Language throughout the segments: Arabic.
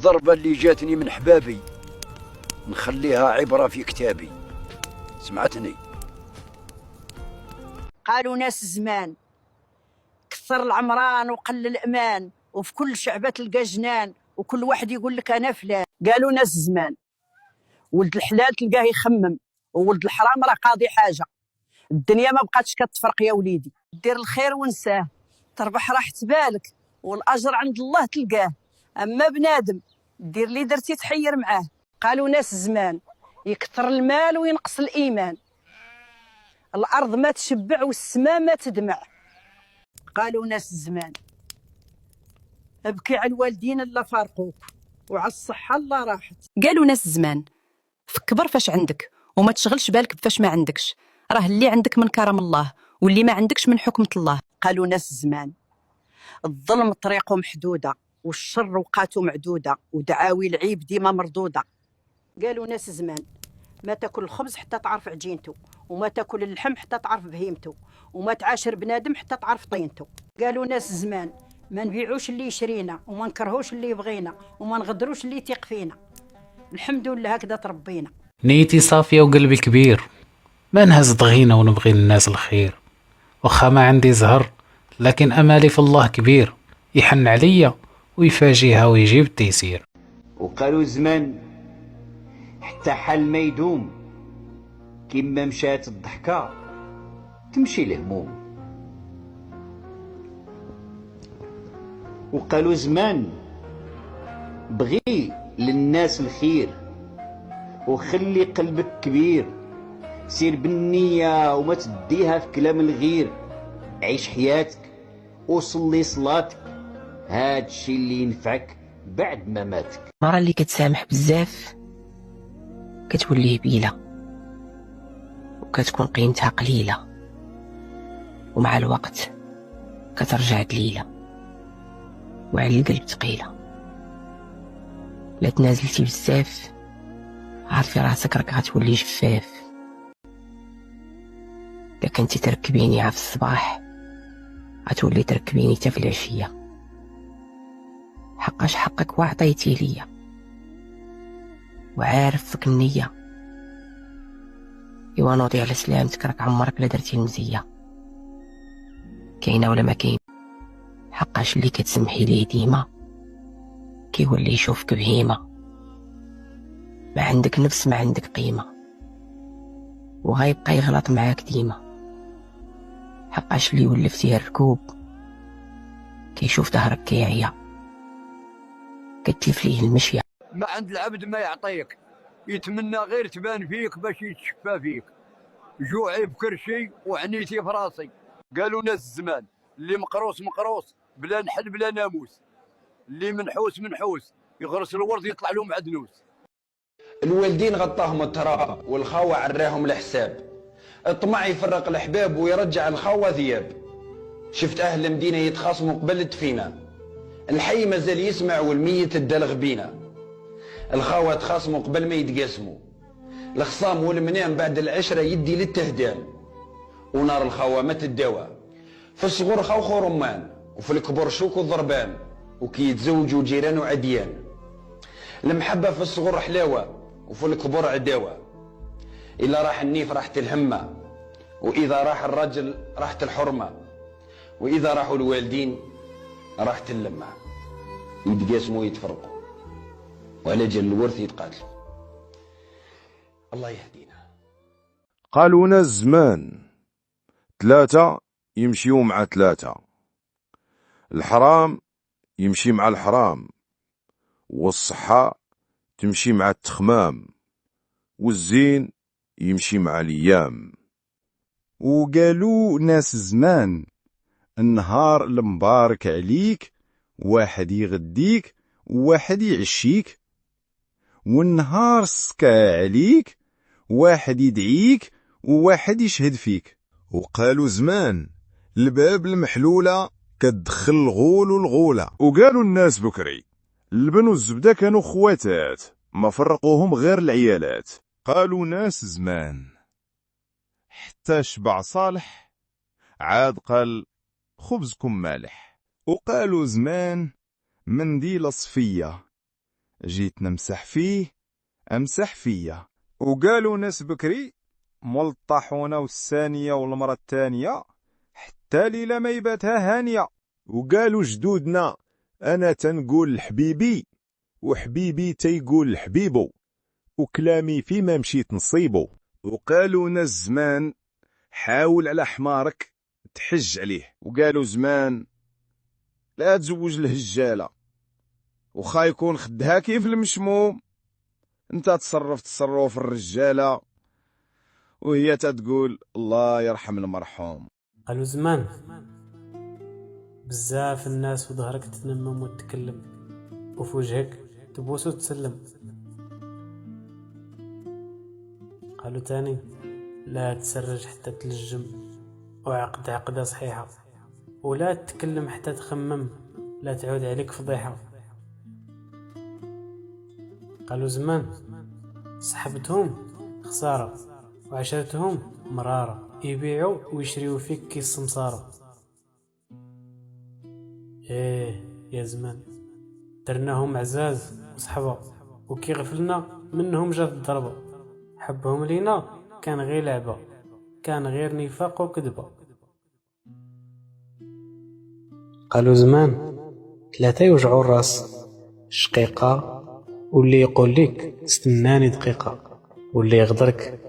الضربة اللي جاتني من حبابي نخليها عبرة في كتابي. سمعتني؟ قالوا ناس زمان كثر العمران وقل الأمان، وفي كل شعبة تلقى جنان، وكل واحد يقول لك أنا فلان. قالوا ناس زمان ولد الحلال تلقاه يخمم، وولد الحرام راه قاضي حاجة. الدنيا ما بقاتش كتفرق يا وليدي، دير الخير ونساه، تربح راحة بالك والأجر عند الله تلقاه. أما بنادم دير اللي درتي تحير معاه. قالوا ناس زمان يكثر المال وينقص الإيمان، الأرض ما تشبع والسماء ما تدمع. قالوا ناس زمان ابكي على الوالدين اللي فارقوك، وعلى الصحة اللي راحت. قالوا ناس زمان فكبر فاش عندك وما تشغلش بالك بفاش ما عندكش، راه اللي عندك من كرم الله واللي ما عندكش من حكمة الله. قالوا ناس زمان الظلم طريقه محدودة والشر وقاته معدودة، ودعاوي العيب ديما مردودة. قالوا ناس زمان ما تاكل الخبز حتى تعرف عجينته، وما تاكل اللحم حتى تعرف بهيمته، وما تعاشر بنادم حتى تعرف طينته. قالوا ناس زمان ما نبيعوش اللي يشرينا، وما نكرهوش اللي يبغينا، وما نغدروش اللي يثيق فينا. الحمد لله هكذا تربينا. نيتي صافية وقلبي كبير، ما نهز ضغينة ونبغي للناس الخير. وخا ما عندي زهر لكن أمالي في الله كبير، يحن عليا ويفاجيها ويجيب التيسير. وقالوا زمان حتى حل ما يدوم، كيما مشات الضحكة تمشي الهموم. وقالوا زمان بغي للناس الخير وخلي قلبك كبير، سير بالنية وما تديها في كلام الغير، عيش حياتك وصلي صلاتك، هاد الشي اللي ينفعك بعد مماتك. المرأة اللي كتسامح بزاف كتولي هبيلة وكتكون قيمتها قليلة، ومع الوقت كترجع دليلة وعلى القلب ثقيلة. لا تنازلتي بزاف عارفي راسك راك غتولي جفاف، إذا كنتي تركبيني في الصباح غتولي تركبيني تا في العشية. حقاش حقك وعطيتي ليا وعارف فيك النية، إوا نوضي على سلامتك راك عمرك لا درتي المزية. كاينة ولا ما كاين، حقاش اللي كتسمحي ليه ديما كيولي يشوفك بهيمة. ما عندك نفس ما عندك قيمة، وغيبقى يغلط معاك ديما. حقاش اللي ولفتيه الركوب كيشوف ظهرك كيعيا، كتلف ليه المشية. ما عند العبد ما يعطيك، يتمنى غير تبان فيك باش يتشفى فيك. جوعي بكرشي وعنيتي في راسي. قالوا ناس زمان اللي مقروس مقروس بلا نحل بلا ناموس، اللي منحوس منحوس يغرس الورد يطلع له معدنوس. الوالدين غطاهم التراب والخاوة عراهم الحساب، الطمع يفرق الأحباب ويرجع الخاوة ذياب. شفت أهل المدينة يتخاصموا قبل الدفينة، الحي مازال يسمع والميت الدلغ بينا. الخاوة تخاصموا قبل ما يتقاسموا، الخصام والمنام بعد العشرة يدي للتهدام. ونار الخاوة ما تداوى، في الصغور خوخو رمان وفي الكبر شوك وضربان، وكي يتزوجوا جيران وعديان. المحبة في الصغور حلاوة وفي الكبر عداوة، إلا راح النيف راحت الهمة، وإذا راح الرجل راحت الحرمة، وإذا راحوا الوالدين راحت اللمة. يتقاسموا ويتفرقوا وعلى جال الورث يتقاتلوا. الله يهدينا. قالوا ناس زمان ثلاثة يمشيوا مع ثلاثة، الحرام يمشي مع الحرام، والصحة تمشي مع التخمام، والزين يمشي مع الأيام. وقالوا ناس زمان النهار المبارك عليك واحد يغديك وواحد يعشيك، والنهار السكا عليك واحد يدعيك وواحد يشهد فيك. وقالوا زمان الباب المحلولة كتدخل الغول والغولة. وقالوا الناس بكري اللبن والزبدة كانوا خواتات، ما فرقوهم غير العيالات. قالوا ناس زمان حتى شبع صالح عاد قال خبزكم مالح. وقالوا زمان منديلة صفية جيت نمسح فيه امسح فيا. وقالوا ناس بكري مول الطاحونة والثانية والمرة الثانية حتى ليلة ما يباتها هانية. وقالوا جدودنا انا تنقول لحبيبي وحبيبي تيقول لحبيبو وكلامي فيما مشيت نصيبو. وقالوا ناس زمان حاول على حمارك تحج عليه. وقالوا زمان لا تزوج الهجالة وخا يكون خدها كيف المشموم، انت تصرف تصرف الرجالة وهي تتقول الله يرحم المرحوم. قالوا زمان بزاف الناس في ظهرك تتنمم وتتكلم وفي وجهك تبوس وتسلم. قالوا تاني لا تسرج حتى تلجم وعقد عقدة صحيحة، ولا تتكلم حتى تخمم لا تعود عليك فضيحة. قالوا زمان سحبتهم خسارة وعشرتهم مرارة، يبيعوا ويشريوا فيك كيس سمسارة. ايه يا زمان درناهم عزاز وصحبة وكي غفلنا منهم جات الضربة. حبهم لينا كان غير لعبة، كان غير نفاق وكذبة. قالوا زمان 3 يوجعوا الراس، شقيقة واللي يقول لك استناني دقيقة، واللي يغدرك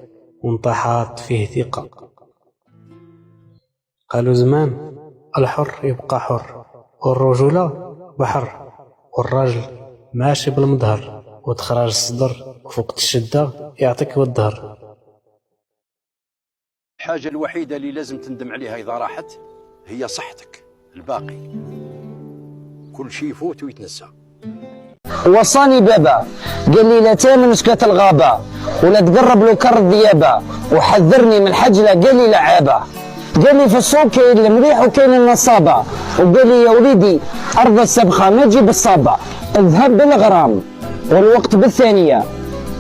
وانطحات فيه ثقة. قالوا زمان الحر يبقى حر والرجولة بحر، والراجل ماشي بالمظهر وتخراج الصدر وفوق الشدة يعطيك بالظهر. الحاجة الوحيدة اللي لازم تندم عليها إذا راحت هي صحتك، الباقي كل شي يفوت ويتنسى. وصاني بابا قال لي لا تامن مسكات الغابة ولا تقرب له كر الديابة، وحذرني من الحجلة قال لي لعابة. قال لي في السوق كاين المليح وكاين النصابة، وقال لي يا وليدي أرض السبخة ما تجيب الصابة، اذهب بالغرام والوقت بالثانية،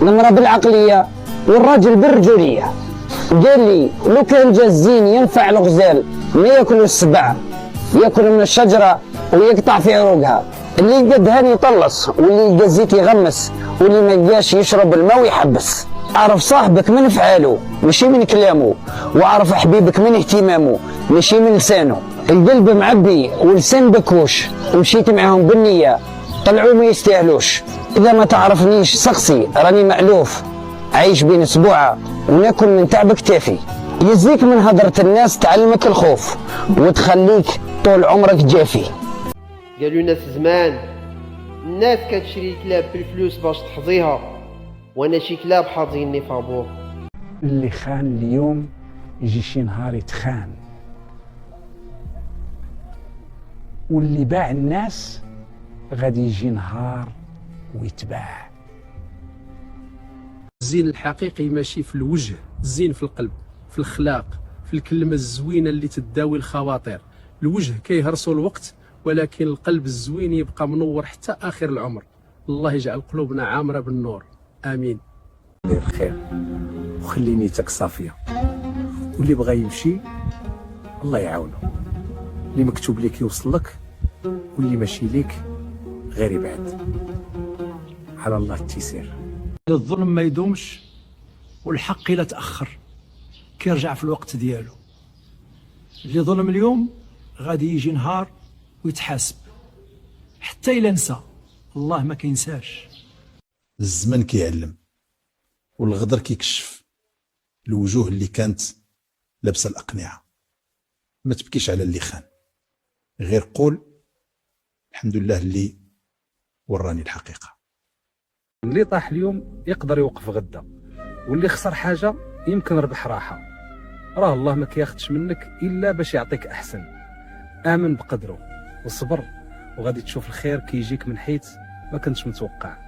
المرأة بالعقلية والراجل بالرجولية. قال لي لو كان جا الزين ينفع الغزال ما ياكل السبع، ياكل من الشجرة ويقطع في عروقها. اللي قد هاني يطلص واللي لقى الزيت يغمس واللي ما لقاش يشرب الماء ويحبس. اعرف صاحبك من فعاله ماشي من كلامه، واعرف حبيبك من اهتمامه ماشي من لسانه. القلب معبي ولسان بكوش، ومشيت معاهم بالنية طلعوا ما يستاهلوش. اذا ما تعرفنيش سقسي راني مألوف، عايش بين اسبوعة وناكل من تعبك تافي. يزيك من هضرة الناس تعلمك الخوف وتخليك طول عمرك جافي. قالوا ناس زمان الناس كتشري كلاب بالفلوس باش تحظيها، وانا شي كلاب حاضيني فابور. اللي خان اليوم يجي شي نهار يتخان، واللي باع الناس غادي يجي نهار ويتباع. الزين الحقيقي ماشي في الوجه، الزين في القلب، في الخلاق، في الكلمة الزوينة اللي تداوي الخواطر. الوجه كيهرسو الوقت، ولكن القلب الزوين يبقى منور حتى آخر العمر. الله يجعل قلوبنا عامرة بالنور، آمين. دير الخير وخلي نيتك صافية، واللي بغى يمشي الله يعاونه، اللي مكتوب لك يوصل لك واللي ماشي ليك غير يبعد. على الله التيسير. الظلم ما يدومش والحق لا تأخر كيرجع في الوقت ديالو. اللي ظلم اليوم غادي يجي نهار ويتحاسب، حتى إلا نسى الله ما كينساش. الزمن كيعلم والغدر كيكشف الوجوه اللي كانت لابسه الأقنعة. ما تبكيش على اللي خان، غير قول الحمد لله اللي وراني الحقيقة. اللي طاح اليوم يقدر يوقف غدا، واللي خسر حاجة يمكن ربح راحة. راه الله ما كياخدش منك إلا باش يعطيك أحسن. آمن بقدره وصبر، وغادي تشوف الخير كيجيك من حيث ما كنتش متوقع.